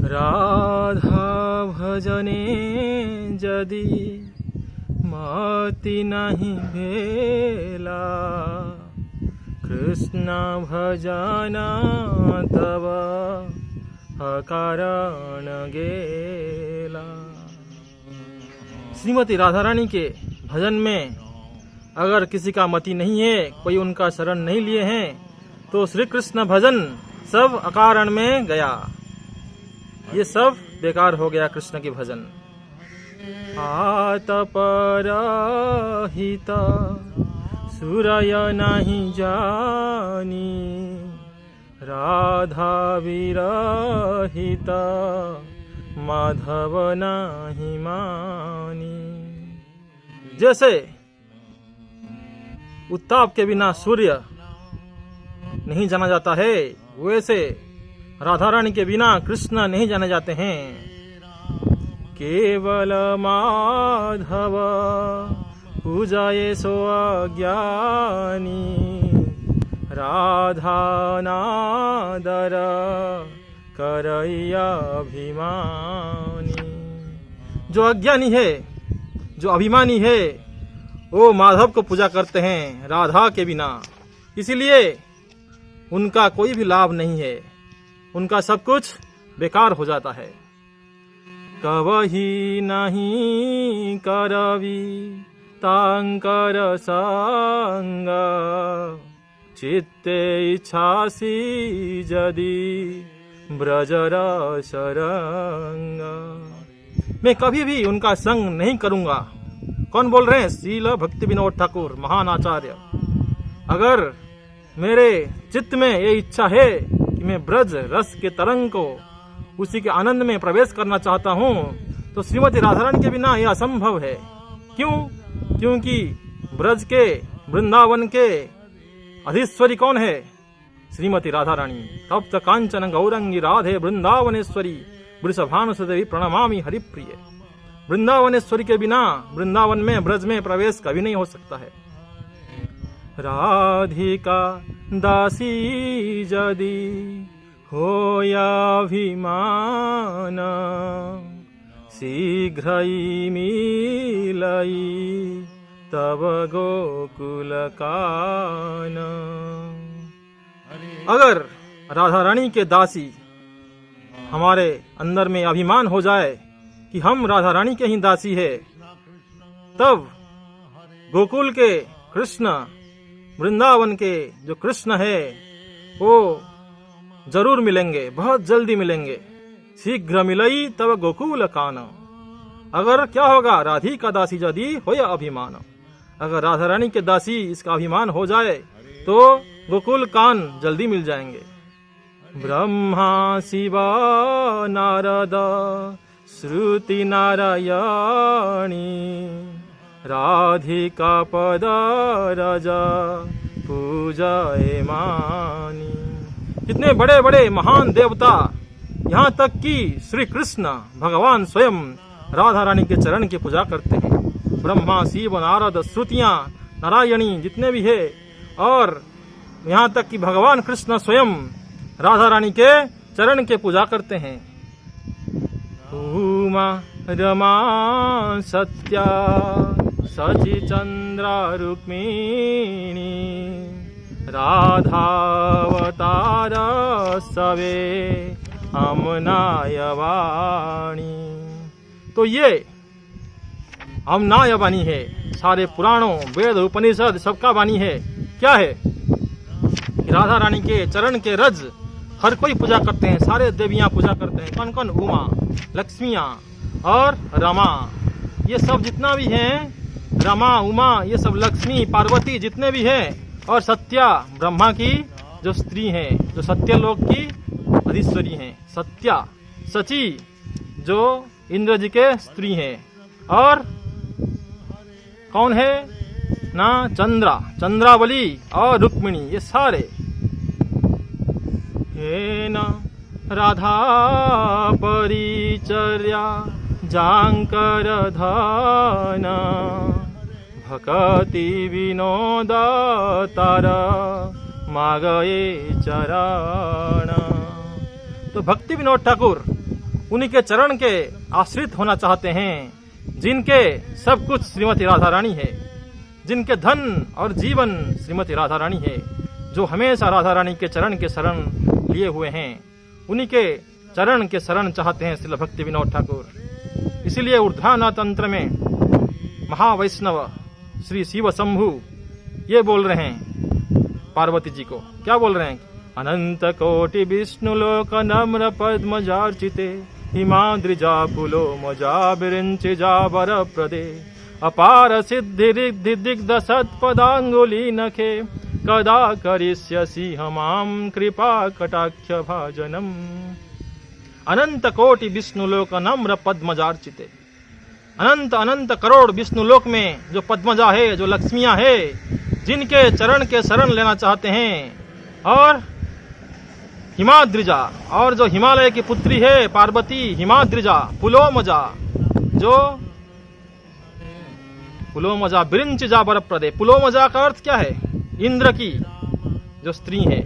राधा भजने जदि मति नहीं भेला, कृष्ण भजन तब अकारण गेला। श्रीमती राधा रानी के भजन में अगर किसी का मति नहीं है, कोई उनका शरण नहीं लिए हैं, तो श्री कृष्ण भजन सब अकारण में गया, ये सब बेकार हो गया कृष्ण के भजन। आतपरहित सूरय नहीं जानी, राधा विरहित माधव नहीं मानी। जैसे उत्ताप के बिना सूर्य नहीं जाना जाता है, वैसे राधा रानी के बिना कृष्ण नहीं जाने जाते हैं। केवल माधव पूजाये सो अज्ञानी, राधा नादर करैया अभिमानी। जो अज्ञानी है, जो अभिमानी है, वो माधव को पूजा करते हैं राधा के बिना, इसीलिए उनका कोई भी लाभ नहीं है, उनका सब कुछ बेकार हो जाता है। कवही नहीं करवी तांकर संग, चित्ते इच्छासी यदि ब्रजरस रंग। मैं कभी भी उनका संग नहीं करूंगा। कौन बोल रहे हैं? श्रील भक्ति विनोद ठाकुर महान आचार्य। अगर मेरे चित्त में ये इच्छा है कि मैं ब्रज रस के तरंग को, उसी के आनंद में प्रवेश करना चाहता हूँ, तो श्रीमती राधा रानी के बिना यह असंभव है। क्यों? क्योंकि ब्रज के, वृंदावन के अधीश्वरी कौन है? श्रीमती राधा रानी। तप्त कांचन गौरंगी राधे वृंदावनेश्वरी, वृषभानुसुदेवी प्रणमामि हरिप्रिय। वृंदावनेश्वरी के बिना वृंदावन में, ब्रज में प्रवेश कभी नहीं हो सकता है। राधिका दासी यदि होयाभिमान, शीघ्र मिलई तब गोकुल कान। अगर राधा रानी के दासी हमारे अंदर में अभिमान हो जाए कि हम राधा रानी के ही दासी है, तब गोकुल के कृष्ण, वृंदावन के जो कृष्ण है, वो जरूर मिलेंगे, बहुत जल्दी मिलेंगे। शीघ्र मिलई तब गोकुल कान। अगर क्या होगा? राधिका दासी यदि होय अभिमान। अगर राधा रानी के दासी इसका अभिमान हो जाए तो गोकुल कान जल्दी मिल जाएंगे। ब्रह्मा शिव नारद श्रुति नारायणी, राधिका पद रज पूजाए मानी। कितने बड़े बड़े महान देवता, यहाँ तक कि श्री कृष्ण भगवान स्वयं राधा रानी के चरण की पूजा करते हैं। ब्रह्मा शिव नारद श्रुतियां नारायणी जितने भी है, और यहाँ तक कि भगवान कृष्ण स्वयं राधा रानी के चरण के पूजा करते हैं। उमा रमा सत्या सची चंद्रा रुक्मिणी, राधावतार सवे अमनाय वाणी। तो ये अमनाय वाणी है, सारे पुराणों, वेद, उपनिषद सबका वाणी है। क्या है? राधा रानी के चरण के रज हर कोई पूजा करते हैं, सारे देवियां पूजा करते हैं। कौन कौन? उमा, लक्ष्मियां और रमा। ये सब जितना भी हैं, रमा, उमा, ये सब लक्ष्मी, पार्वती जितने भी हैं, और सत्या ब्रह्मा की जो स्त्री हैं, जो सत्यलोक की अधीश्वरी हैं। सत्या, सची जो इंद्र जी के स्त्री हैं, और कौन है ना? चंद्रा, चंद्रावली और रुक्मिणी, ये सारे। हे न राधा परिचर्या जांकर धन, भक्ति विनोद तार मागये चरण। तो भक्ति विनोद ठाकुर उन्हीं के चरण के आश्रित होना चाहते हैं, जिनके सब कुछ श्रीमती राधा रानी है, जिनके धन और जीवन श्रीमती राधा रानी है, जो हमेशा राधा रानी के चरण के शरण लिए हुए हैं, उन्हीं के चरण के शरण चाहते हैं श्रील भक्ति विनोद ठाकुर। इसीलिए ऊर्ध्वाना तंत्र में महावैष्णव श्री शिव शंभु ये बोल रहे हैं पार्वती जी को, क्या बोल रहे हैं? अनंत कोटि विष्णु लोक नम्र पद्मजार्चिते हिमाद्रिजा पुलो मजा विरिंचिजा वर प्रदे अपार सिद्धि रिद्धि दिग्ध सत्पदांगुली नखे कदा करिष्यसि हमाम कृपा कटाक्ष भाजनम। अनंत कोटि विष्णु लोक नम्र पद्मजार्चिते, अनंत अनंत करोड़ विष्णु लोक में जो पद्मजा है, जो लक्ष्मियां है, जिनके चरण के शरण लेना चाहते हैं, और हिमाद्रिजा, और जो हिमालय की पुत्री है पार्वती हिमाद्रिजा, पुलोमजा, जो पुलोमजा विरिंचिजा वर प्रदे, पुलोमजा का अर्थ क्या है? इंद्र की जो स्त्री है,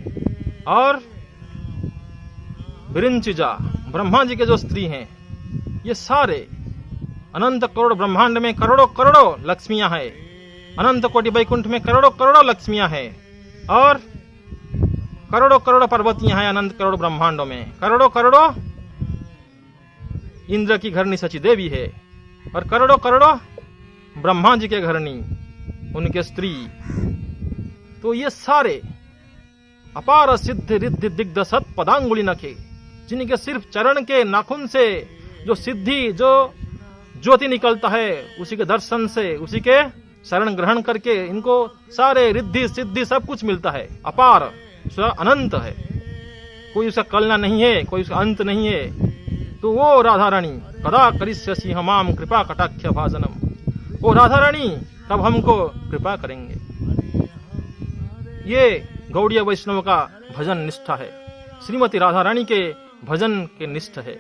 और विरिंचिजा ब्रह्मा जी के जो स्त्री हैं। ये सारे अनंत करोड़ ब्रह्मांड में करोड़ों करोड़ों लक्ष्मियां हैं, अनंत कोटि वैकुंठ में करोड़ों करोड़ों लक्ष्मियां हैं, और करोड़ों करोड़ों पर्वतियां हैं अनंत करोड़ ब्रह्मांडों में, करोड़ों करोड़ों इंद्र की घरनी सची देवी है, और करोड़ों करोड़ों ब्रह्मा जी के घरनी उनके स्त्री। तो ये सारे अपार सिद्ध रिद्धि दिग्ध सत पदांगुली नखे, जिनके सिर्फ चरण के नाखून से जो सिद्धि, जो ज्योति निकलता है, उसी के दर्शन से, उसी के शरण ग्रहण करके इनको सारे रिद्धि सिद्धि सब कुछ मिलता है। अपार अनंत है, कोई उसका कलना नहीं है, कोई उसका अंत नहीं है। तो वो राधा रानी कदा करिष्यसि हमाम कृपा कटाक्ष भाजनम, वो राधा रानी कब हमको कृपा करेंगे। ये गौड़ीय वैष्णव का भजन निष्ठा है, श्रीमती राधा रानी के भजन के निष्ठ है।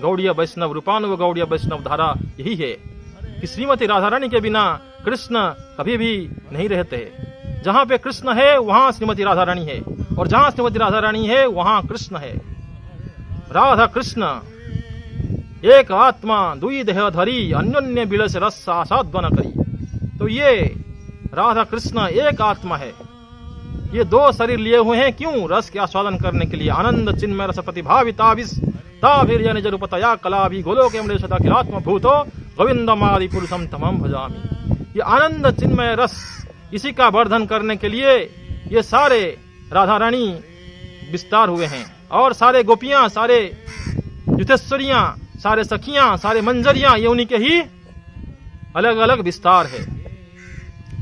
गौड़ीय वैष्णव रूपानुग गौड़ीय वैष्णव धारा यही है कि श्रीमती राधा रानी के बिना कृष्ण कभी भी नहीं रहते। जहाँ पे कृष्ण है वहाँ श्रीमती राधा रानी है, और जहाँ श्रीमती राधा रानी है वहाँ कृष्ण है। राधा कृष्ण एक आत्मा दुई देह धरी अन्योन्य बिलस रस आसाद्वन करी। तो ये राधा कृष्ण एक आत्मा है, ये दो शरीर लिए हुए हैं, क्यों? रस के आस्वादन करने के लिए। आनंद चिन्मय रस प्रतिभाविताविस ताभिर्य निज रूपतया कलाभि गोलोके अमलेशता खिलात्म भूतो गोविंदमादि पुरुषम तमम भजामि। ये आनंद चिन्मय रस, इसी का वर्धन करने के लिए ये सारे राधा रानी विस्तार हुए हैं, और सारे गोपियां, सारे युतेश्वरियां, सारे सखियां, सारे मंजरियां, ये उन्हीं के ही अलग अलग विस्तार है।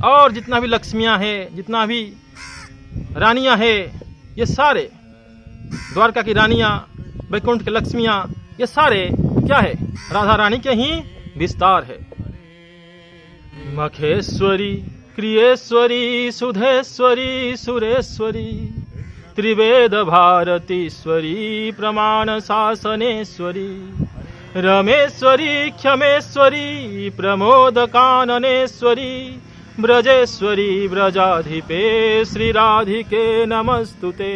और जितना भी लक्ष्मियां हैं, जितना भी रानियां हैं, ये सारे द्वारका की रानियां, वैकुंठ के लक्ष्मियां, ये सारे क्या है? राधा रानी के ही विस्तार है। मखेश्वरी, क्रियेश्वरी, सुधेश्वरी, सुरेश्वरी, त्रिवेद भारतीश्वरी, प्रमाण शासनेश्वरी, रमेश्वरी, क्षमेश्वरी, प्रमोद काननेश्वरी, ब्रजेश्वरी, ब्रजाधिपे, श्री राधिके नमस्तुते।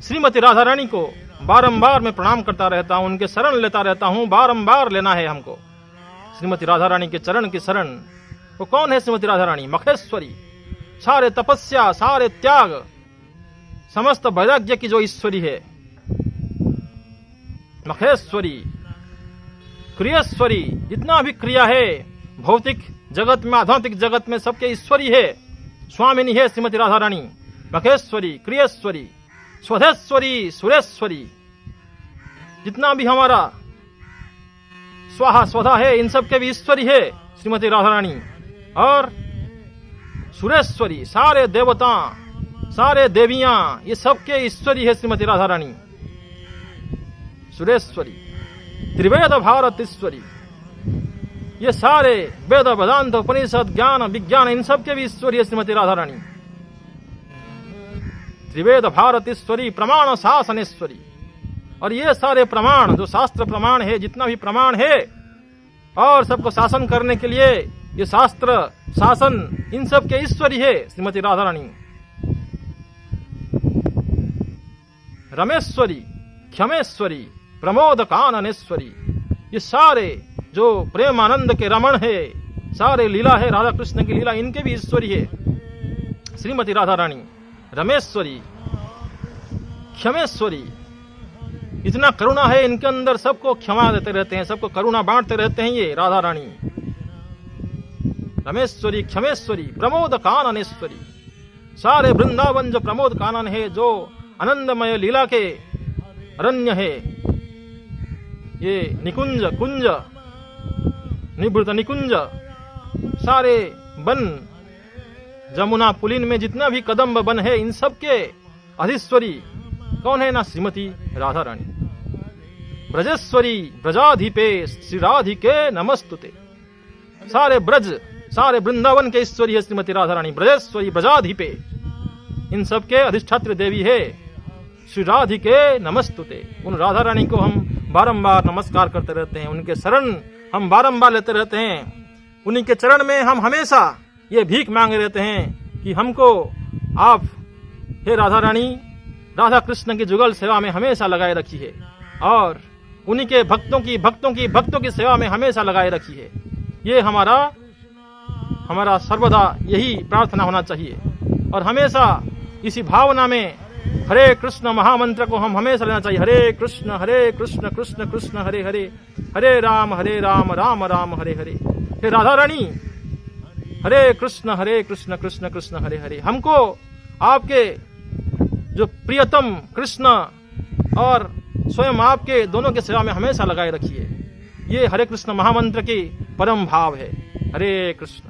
श्रीमती राधा रानी को बारंबार मैं प्रणाम करता रहता हूँ, उनके शरण लेता रहता हूँ, बारंबार लेना है हमको श्रीमती राधा रानी के चरण की शरण। वो कौन है श्रीमती राधा रानी? मखेश्वरी, सारे तपस्या, सारे त्याग, समस्त वैराग्य की जो ईश्वरी है मखेश्वरी। क्रियेश्वरी, जितना भी क्रिया है भौतिक जगत में, आध्यात्मिक जगत में, सबके ईश्वरी है, स्वामिनी है श्रीमती राधा रानी। मखेश्वरी, क्रियेश्वरी, स्वधेश्वरी, सुरेश्वरी, जितना भी हमारा स्वाहा स्वधा है, इन सब के भी ईश्वरी है श्रीमती राधा रानी। और सुरेश्वरी, सारे देवता, सारे देवियां, ये सबके ईश्वरी है श्रीमती राधा रानी। सुरेश्वरी, त्रिवेद भारतीश्वरी, ये सारे वेद वेदांत उपनिषद ज्ञान विज्ञान, इन सब के भी ईश्वरी है श्रीमती राधा रानी। त्रिवेद भारतीश्वरी, प्रमाण शासनेश्वरी, और ये सारे प्रमाण, जो शास्त्र प्रमाण है, जितना भी प्रमाण है, और सबको शासन करने के लिए ये शास्त्र शासन, इन सब के ईश्वरी है श्रीमती राधा रानी। रमेश्वरी, क्षमेश्वरी, प्रमोद काननेश्वरी। ये सारे जो प्रेमानंद के रमण है, सारे लीला है, राधा कृष्ण की लीला, इनके भी ईश्वरी है श्रीमती राधा रानी। रमेश्वरी, क्षमेश्वरी, इतना करुणा है इनके अंदर, सबको क्षमा देते रहते हैं, सबको करुणा बांटते रहते हैं ये राधा रानी। रमेश्वरी, क्षमेश्वरी, प्रमोद काननेश्वरी। सारे वृंदावन जो प्रमोद कानन है, जो आनंदमय लीला के अरण्य है, ये निकुंज, कुंज, निवृत निकुंज, सारे वन, जमुना पुलिन में जितना भी कदम्ब वन है, इन सब के अधीश्वरी कौन है ना? श्रीमती राधा रानी। ब्रजेश्वरी, ब्रजाधिपे श्री राधिके नमस्तुते। सारे ब्रज, सारे वृंदावन के ईश्वरी है श्रीमती राधा रानी। ब्रजेश्वरी, ब्रजाधिपे, इन सब के अधिष्ठात्री देवी है श्री राधिके नमस्तुते। उन राधा रानी को हम बारंबार नमस्कार करते रहते हैं, उनके शरण हम बारंबार लेते रहते हैं, उन्हीं के चरण में हम हमेशा ये भीख मांगे रहते हैं कि हमको आप हे राधा रानी, राधा कृष्ण की जुगल सेवा में हमेशा लगाए रखिए, और उन्हीं के भक्तों की सेवा में हमेशा लगाए रखिए। ये हमारा सर्वदा यही प्रार्थना होना चाहिए, और हमेशा इसी भावना में हरे कृष्ण महामंत्र को हम हमेशा लेना चाहिए। हरे कृष्ण कृष्ण कृष्ण हरे हरे, हरे राम राम राम हरे हरे। हे राधा रानी, हरे कृष्ण कृष्ण कृष्ण हरे हरे। हमको आपके जो प्रियतम कृष्ण और स्वयं आपके दोनों के सेवा में हमेशा लगाए रखिए। ये हरे कृष्ण महामंत्र की परम भाव है। हरे कृष्ण।